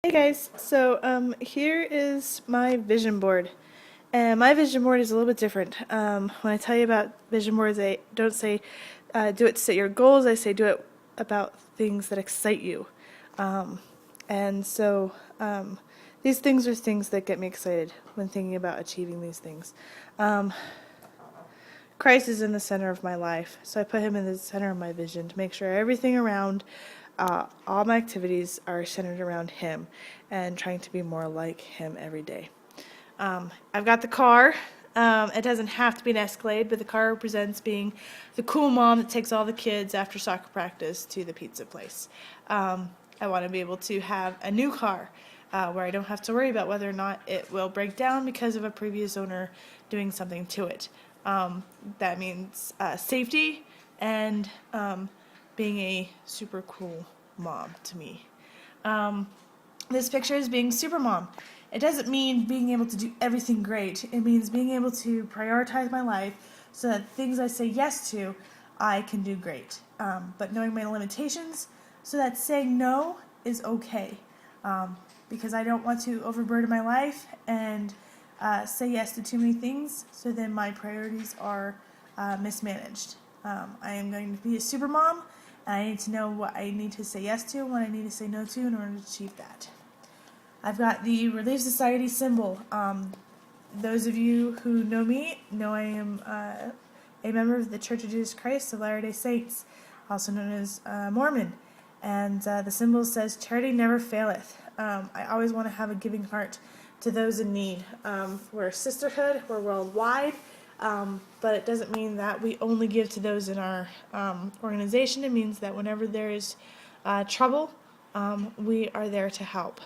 Hey guys, so here is my vision board. And my vision board is a little bit different. When I tell you about vision boards, I don't say do it to set your goals, I say do it about things that excite you. Um, and so these things are things that get me excited when thinking about achieving these things. Um, Christ is in the center of my life, so I put him in the center of my vision to make sure everything around, all my activities are centered around him and trying to be more like him every day. I've got the car. It doesn't have to be an Escalade, but the car represents being the cool mom that takes all the kids after soccer practice to the pizza place. I want to be able to have a new car where I don't have to worry about whether or not it will break down because of a previous owner doing something to it. That means safety and being a super cool mom to me. This picture is being super mom. It doesn't mean being able to do everything great. It means being able to prioritize my life so that things I say yes to, I can do great. But knowing my limitations so that saying no is okay. Because I don't want to overburden my life and say yes to too many things, so then my priorities are mismanaged. I am going to be a super mom, and I need to know what I need to say yes to and what I need to say no to in order to achieve that. I've got the Relief Society symbol. Those of you who know me know I am a member of the Church of Jesus Christ of Latter-day Saints, also known as Mormon. And the symbol says, "Charity never faileth." I always want to have a giving heart to those in need. We're a sisterhood, we're worldwide, but it doesn't mean that we only give to those in our organization. It means that whenever there is trouble, we are there to help.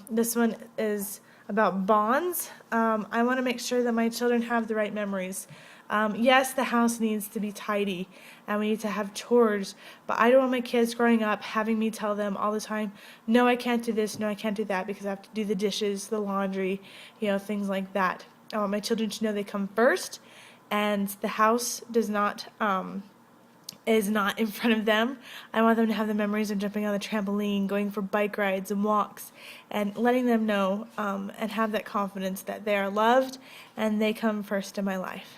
This one is about bonds. I want to make sure that my children have the right memories. Yes, the house needs to be tidy and we need to have chores, but I don't want my kids growing up having me tell them all the time, no, I can't do this, no, I can't do that, because I have to do the dishes, the laundry, things like that. I want my children to know they come first, and the house is not in front of them. I want them to have the memories of jumping on the trampoline, going for bike rides and walks, and letting them know and have that confidence that they are loved and they come first in my life.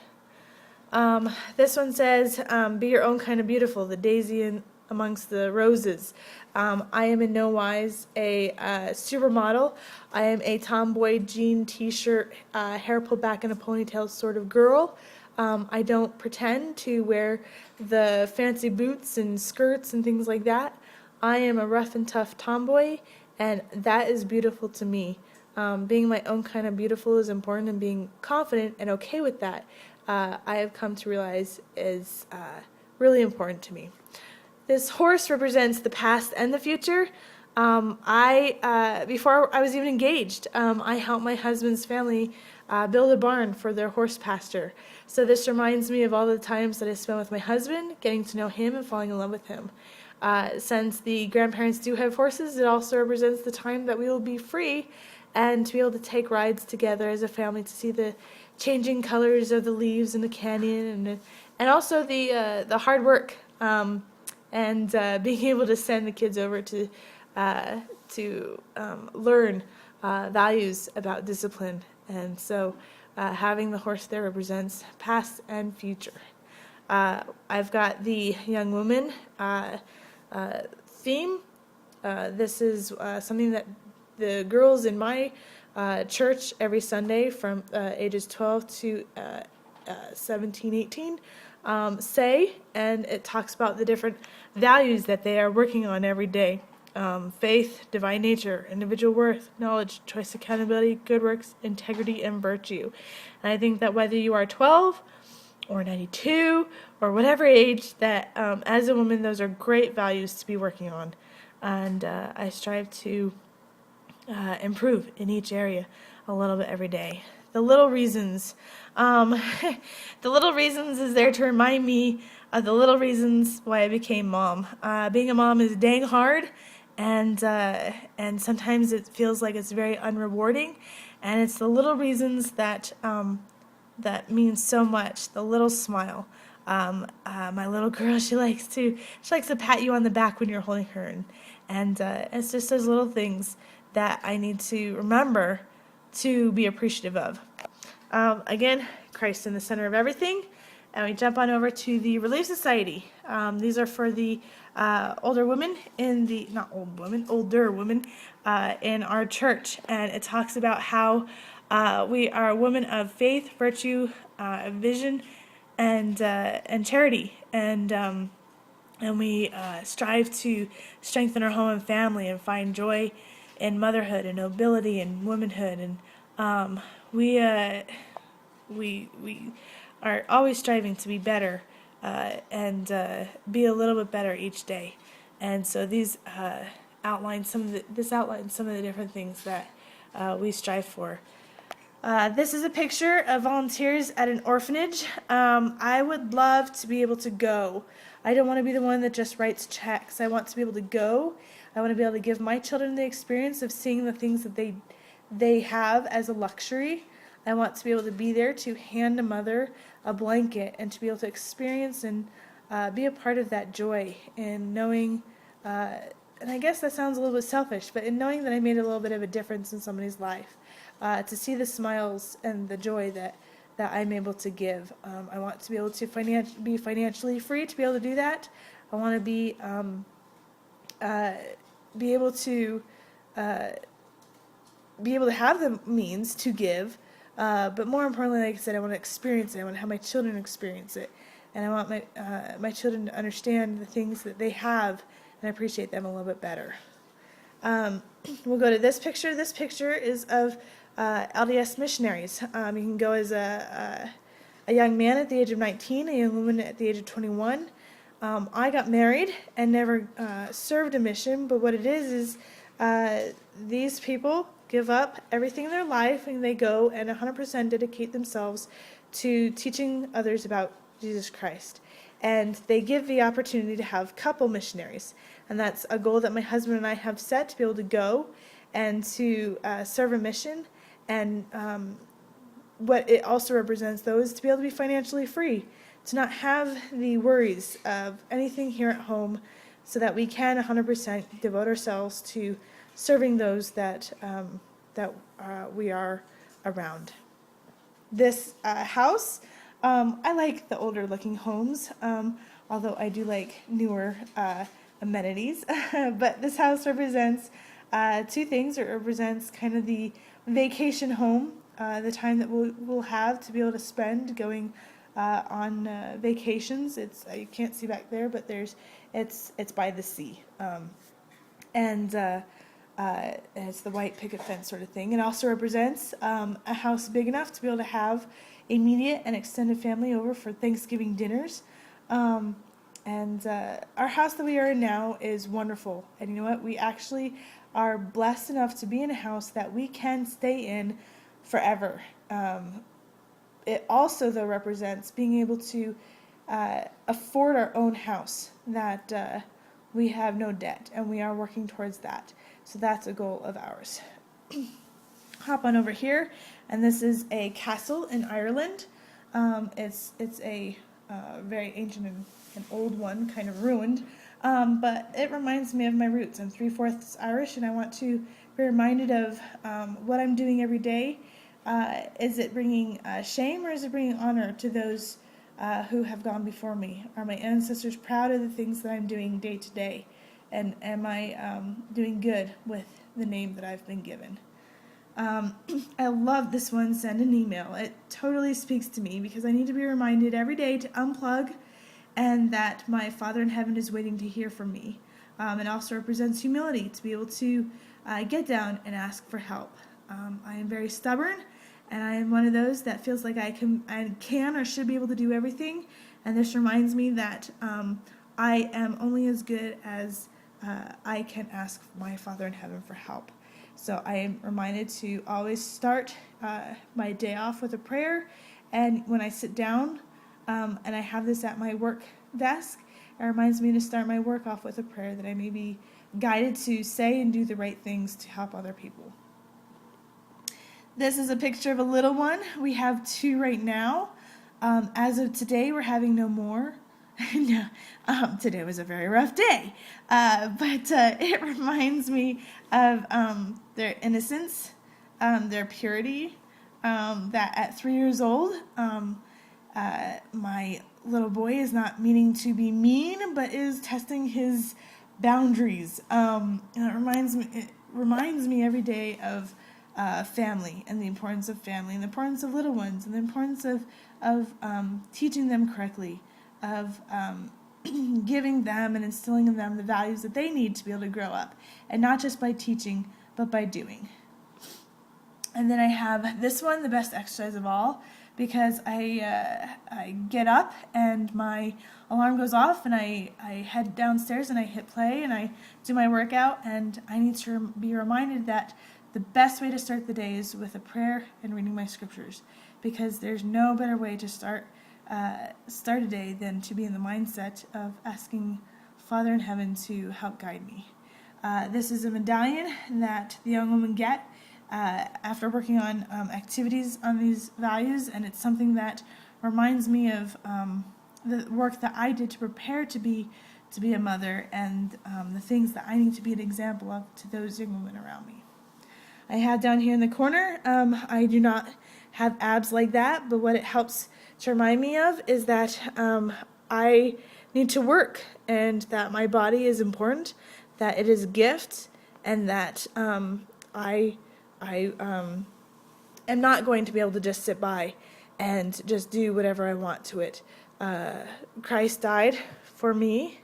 This one says, be your own kind of beautiful, the daisy amongst the roses. I am in no wise a supermodel. I am a tomboy jean t-shirt, hair pulled back in a ponytail sort of girl. I don't pretend to wear the fancy boots and skirts and things like that. I am a rough and tough tomboy, and that is beautiful to me. Being my own kind of beautiful is important, and being confident and okay with that, I have come to realize is really important to me. This horse represents the past and the future. Before I was even engaged, I helped my husband's family build a barn for their horse pasture. So this reminds me of all the times that I spent with my husband, getting to know him and falling in love with him. Since the grandparents do have horses, it also represents the time that we will be free and to be able to take rides together as a family to see the changing colors of the leaves in the canyon, and also the hard work, and being able to send the kids over to learn values about discipline. And so having the horse there represents past and future. I've got the young woman theme. This is something that the girls in my church every Sunday from ages 12 to 17, 18 say, and it talks about the different values that they are working on every day. Faith, divine nature, individual worth, knowledge, choice, accountability, good works, integrity, and virtue. And I think that whether you are 12 or 92 or whatever age, that as a woman, those are great values to be working on. And I strive to improve in each area a little bit every day. The little reasons. The little reasons is there to remind me of the little reasons why I became mom. Being a mom is dang hard, and sometimes it feels like it's very unrewarding. And it's the little reasons that mean so much. The little smile. My little girl, she likes to pat you on the back when you're holding her, And it's just those little things that I need to remember to be appreciative of. Again, Christ in the center of everything. And we jump on over to the Relief Society. These are for the older women in the, not old women, older women in our church. And it talks about how we are women of faith, virtue, vision, and charity. And we strive to strengthen our home and family and find joy in motherhood and nobility and womanhood. And we are always striving to be better and be a little bit better each day. And so these outlines some of the different things that we strive for. This is a picture of volunteers at an orphanage. I would love to be able to go. I don't want to be the one that just writes checks. I want to be able to go. I want to be able to give my children the experience of seeing the things that they have as a luxury. I want to be able to be there to hand a mother a blanket and to be able to experience and be a part of that joy in knowing, and I guess that sounds a little bit selfish, but in knowing that I made a little bit of a difference in somebody's life, to see the smiles and the joy that I'm able to give. I want to be able to be financially free to be able to do that. I want to be able to have the means to give. But more importantly, like I said, I want to experience it. I want to have my children experience it. And I want my children to understand the things that they have and appreciate them a little bit better. We'll go to this picture. This picture is of LDS missionaries. You can go as a young man at the age of 19, a young woman at the age of 21. I got married and never served a mission, but what it is these people give up everything in their life and they go and 100% dedicate themselves to teaching others about Jesus Christ. And they give the opportunity to have couple missionaries. And that's a goal that my husband and I have set, to be able to go and to serve a mission. And what it also represents, though, is to be able to be financially free, to not have the worries of anything here at home, so that we can 100% devote ourselves to serving those that we are around. This house, I like the older looking homes, although I do like newer amenities. But this house represents two things. It represents kind of the vacation home, the time that we'll have to be able to spend going on vacations. It's, you can't see back there, but it's by the sea, and it's the white picket fence sort of thing. It also represents a house big enough to be able to have immediate and extended family over for Thanksgiving dinners. And our house that we are in now is wonderful. And you know what? We actually are blessed enough to be in a house that we can stay in forever. It also, though, represents being able to afford our own house, that we have no debt, and we are working towards that. So that's a goal of ours. Hop on over here, and this is a castle in Ireland. It's a very ancient and old one, kind of ruined, but it reminds me of my roots. I'm 3/4 Irish, and I want to be reminded of what I'm doing every day. Is it bringing shame, or is it bringing honor to those who have gone before me? Are my ancestors proud of the things that I'm doing day to day? And am I doing good with the name that I've been given? I love this one, send an email. It totally speaks to me, because I need to be reminded every day to unplug, and that my Father in heaven is waiting to hear from me. It also represents humility, to be able to get down and ask for help. I am very stubborn, and I am one of those that feels like I can or should be able to do everything. And this reminds me that I am only as good as I can ask my Father in heaven for help. So I am reminded to always start my day off with a prayer. And when I sit down, and I have this at my work desk, it reminds me to start my work off with a prayer, that I may be guided to say and do the right things to help other people. This is a picture of a little one. We have two right now. As of today, we're having no more. No, today was a very rough day, but it reminds me of their innocence, their purity. That at 3 years old, my little boy is not meaning to be mean, but is testing his boundaries. And it reminds me every day of family and the importance of family and the importance of little ones and the importance of teaching them correctly, of giving them and instilling in them the values that they need to be able to grow up, and not just by teaching, but by doing. And then I have this one, the best exercise of all, because I get up and my alarm goes off and I head downstairs and I hit play and I do my workout, and I need to be reminded that the best way to start the day is with a prayer and reading my scriptures, because there's no better way to start a day than to be in the mindset of asking Father in Heaven to help guide me. This is a medallion that the young women get after working on activities on these values, and it's something that reminds me of the work that I did to prepare to be a mother, and the things that I need to be an example of to those young women around me. I have down here in the corner, I do not have abs like that, but what it helps to remind me of is that I need to work, and that my body is important, that it is a gift, and that I am not going to be able to just sit by and just do whatever I want to it. Christ died for me,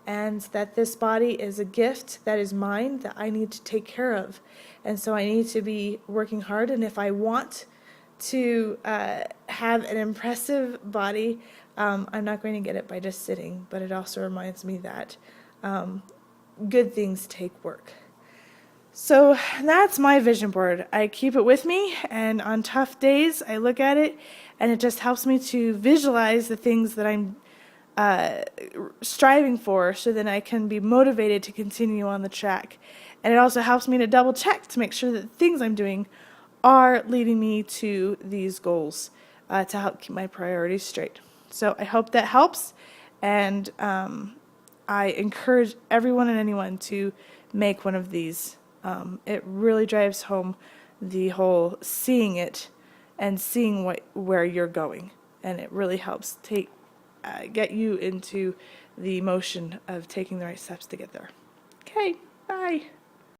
and that this body is a gift that is mine that I need to take care of. And so I need to be working hard, and if I want to have an impressive body, I'm not going to get it by just sitting, but it also reminds me that good things take work. So that's my vision board. I keep it with me, and on tough days I look at it, and it just helps me to visualize the things that I'm striving for, so then I can be motivated to continue on the track. And it also helps me to double check to make sure that the things I'm doing are leading me to these goals, to help keep my priorities straight. So I hope that helps, and I encourage everyone and anyone to make one of these. It really drives home the whole seeing it and seeing where you're going, and it really helps get you into the motion of taking the right steps to get there. Okay, bye.